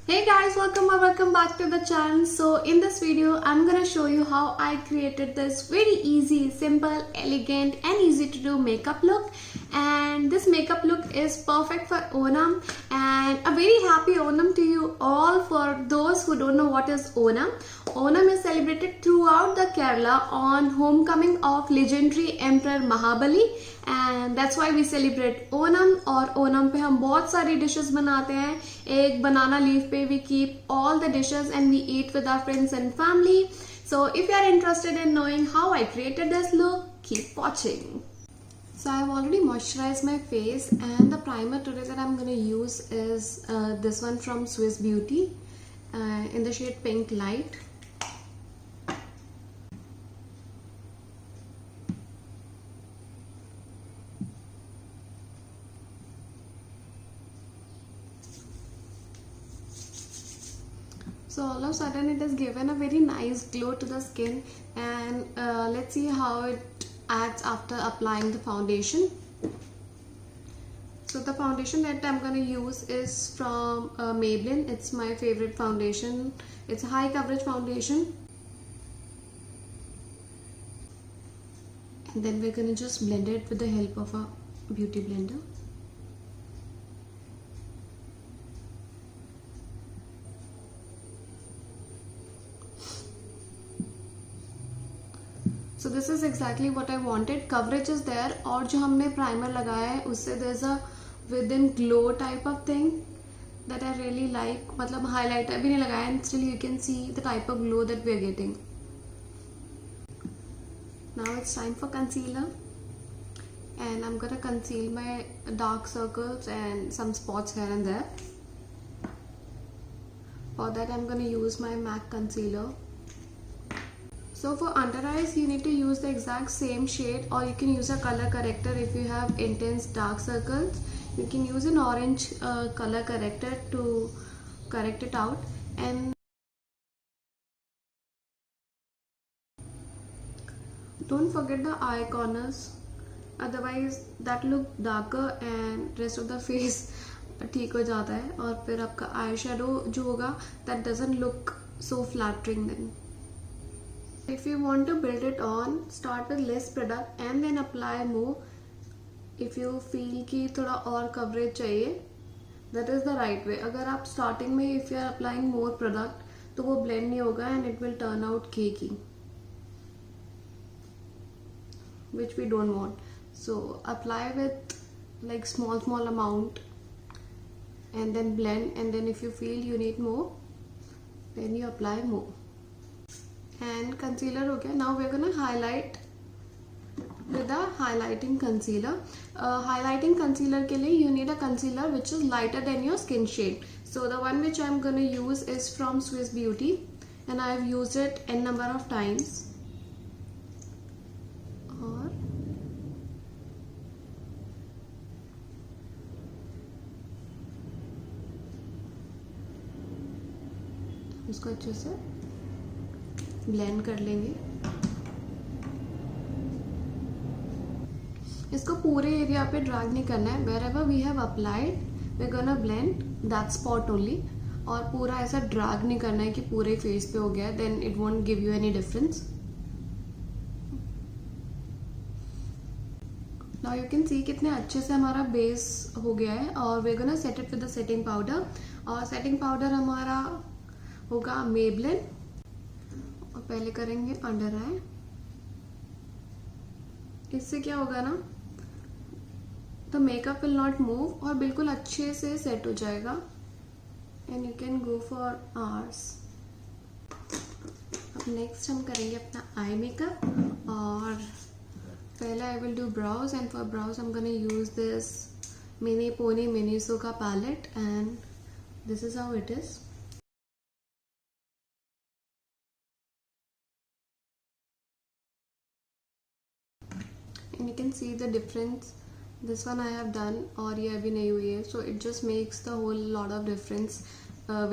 Hey guys, welcome or welcome back to the channel. So in this video I'm gonna show you how I created this very easy, simple, elegant and easy to do makeup look. And this makeup look is perfect for Onam, and a very happy Onam to you all. For those who don't know what is Onam, Onam is celebrated throughout the Kerala on homecoming of legendary Emperor Mahabali, and that's why we celebrate Onam. और Onam पे हम बहुत सारी dishes बनाते हैं. एक banana leaf पे we keep all the dishes and we eat with our friends and family. So if you are interested in knowing how I created this look, keep watching. So I've already moisturized my face, and the primer today that I'm going to use is this one from Swiss Beauty in the shade Pink Light. So all of a sudden it has given a very nice glow to the skin, and let's see how it acts after applying the foundation. So the foundation that I'm going to use is from Maybelline. It's my favorite foundation. It's a high coverage foundation. And then we're going to just blend it with the help of a beauty blender. So this is exactly what I wanted. Coverage is there, और जो हमने primer लगाया है उससे there's a within glow type of thing that I really like. मतलब highlighter भी नहीं लगाया and still you can see the type of glow that we are getting. Now it's time for concealer, and I'm gonna conceal my dark circles and some spots here and there. For that I'm gonna use my MAC concealer. So for under eyes you need to use the exact same shade, or you can use a color corrector if you have intense dark circles. You can use an orange color corrector to correct it out. And don't forget the eye corners, otherwise that look darker and rest of the face ठीक हो जाता है, और फिर आपका eye shadow जो होगा that doesn't look so flattering then. If you want to build it on, start with less product and then apply more. If you feel कि थोड़ा और coverage चाहिए, that is the right way. अगर आप starting में if you are applying more product, तो वो blend नहीं होगा and it will turn out cakey, which we don't want. So apply with like small amount and then blend, and then if you feel you need more, then you apply more. And concealer हो गया. Now we're gonna highlight with a highlighting concealer. Highlighting concealer के लिए you need a concealer which is lighter than your skin shade. So the one which I'm gonna use is from Swiss Beauty, and I've used it n number of times. और उसको अच्छे से blend कर लेंगे. इसको पूरे area पे drag नहीं करना है. wherever we have applied we're gonna blend that spot only, और पूरा ऐसा ड्रैग नहीं करना है कि पूरे फेस पे हो गया, then it won't give you any difference. Now you can see कितने अच्छे से हमारा बेस हो गया है, और we're gonna set it with the setting powder. और setting powder हमारा होगा Maybelline. और पहले करेंगे अंडर आई. इससे क्या होगा ना, the makeup will not move और बिल्कुल अच्छे से सेट हो जाएगा, and you can go for hours. अब नेक्स्ट हम करेंगे अपना आई मेकअप, और पहले I will do brows, and for brows I am gonna use this mini pony Miniso का palette, and this is how it is. And you can see the difference. This one I have done और ये अभी नहीं हुई है, so it just makes the whole lot of difference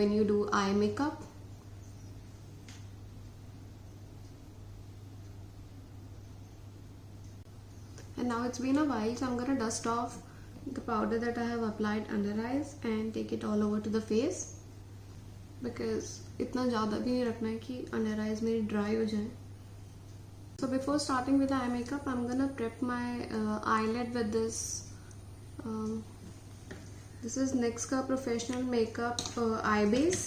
when you do eye makeup. And now it's been a while, so I'm gonna dust off the powder that I have applied under eyes and take it all over to the face. Because इतना ज़्यादा भी नहीं रखना है कि under eyes मेरी dry हो जाए. So before starting with the eye makeup, I'm gonna prep my eyelid with this. This is NYX का professional makeup eye base.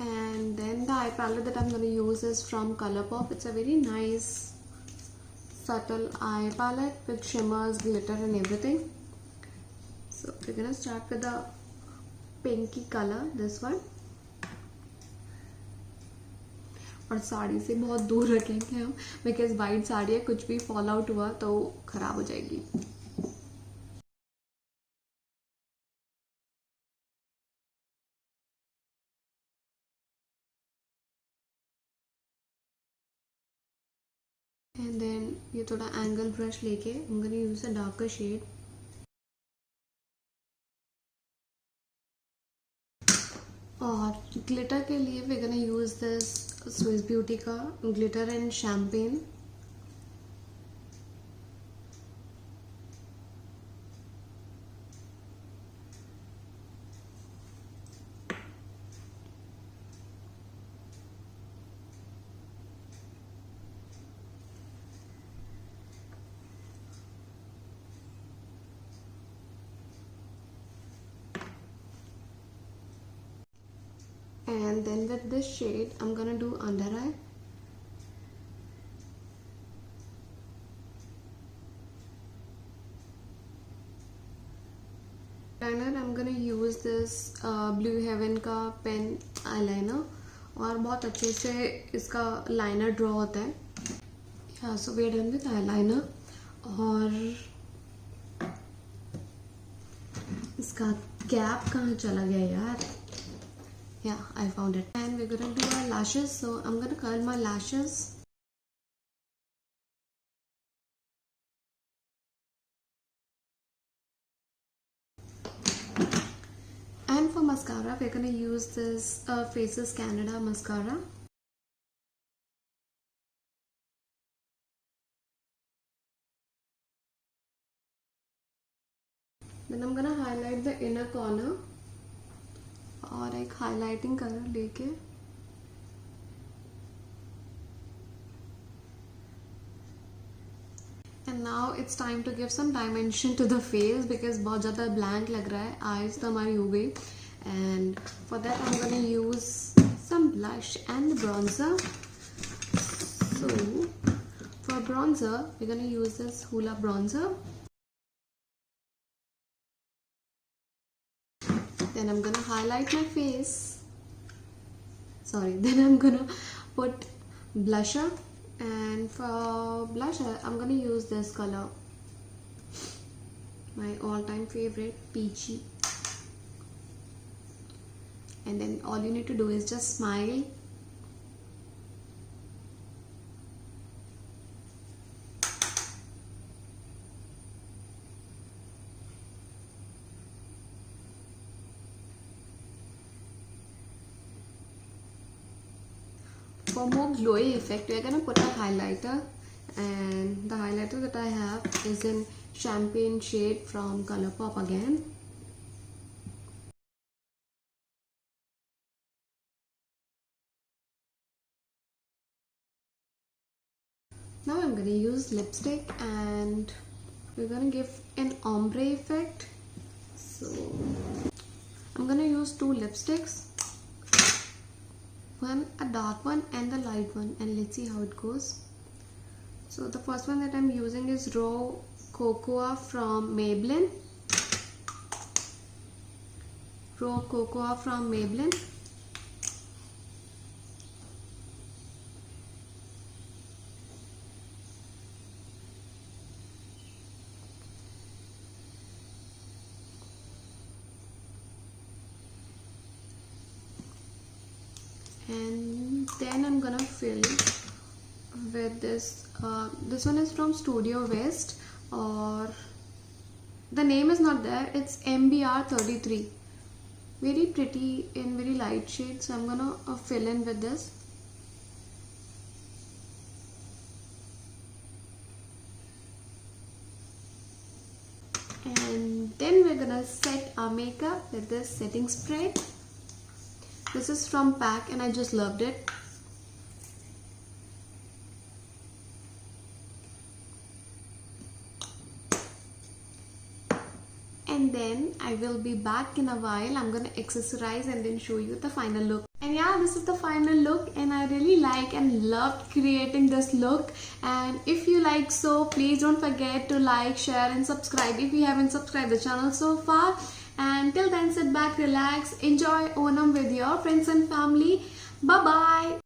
And then the eye palette that I'm gonna use is from ColourPop. It's a very nice, subtle eye palette with shimmers, glitter, and everything. So we're gonna start with the pinky color, this one. और साड़ी से बहुत दूर रखेंगे हम, because white sari है, कुछ भी fall out हुआ तो खराब हो जाएगी. एंड देन ये थोड़ा एंगल ब्रश लेके I'm gonna use a darker shade. और ग्लिटर के लिए we're gonna use this Swiss Beauty का glitter and champagne. And then with this shade I'm gonna do under eye. Liner I'm gonna use this Blue Heaven का pen eyeliner, और बहुत अच्छे से इसका लाइनर ड्रॉ होता है. Yeah, so we are done with eyeliner. और इसका कैप कहाँ चला गया यार? Yeah, I found it. And we're gonna do our lashes. So I'm gonna curl my lashes. And for mascara, we're gonna use this Faces Canada mascara. Then I'm gonna highlight the inner corner. और एक highlighting colour लेके and now it's time to give some dimension to the face, because बहुत ज़्यादा blank लग रहा है, eyes तो हमारी हो गई. And for that I am gonna use some blush and bronzer. So for bronzer we gonna use this Hoola bronzer. Then I'm gonna highlight my face. Then I'm gonna put blusher, and for blusher I'm gonna use this color, my all-time favorite, peachy. And then all you need to do is just smile. For more glowy effect, we are gonna put a highlighter, and the highlighter that I have is in champagne shade from ColourPop again. Now I'm gonna use lipstick, and we're gonna give an ombre effect. So I'm gonna use two lipsticks. One a dark one and the light one, and let's see how it goes. So the first one that I'm using is Raw Cocoa from Maybelline. Raw Cocoa from Maybelline. And then I'm gonna fill with this. This one is from Studio West, or the name is not there. It's MBR33. Very pretty in very light shade. So I'm gonna fill in with this. And then we're gonna set our makeup with this setting spray. This is from PAC and I just loved it. And then I will be back in a while. I'm gonna accessorize and then show you the final look. And yeah, this is the final look and I really like and loved creating this look. And if you like so, please don't forget to like, share and subscribe if you haven't subscribed the channel so far. And till then, sit back, relax, enjoy Onam with your friends and family. Bye bye.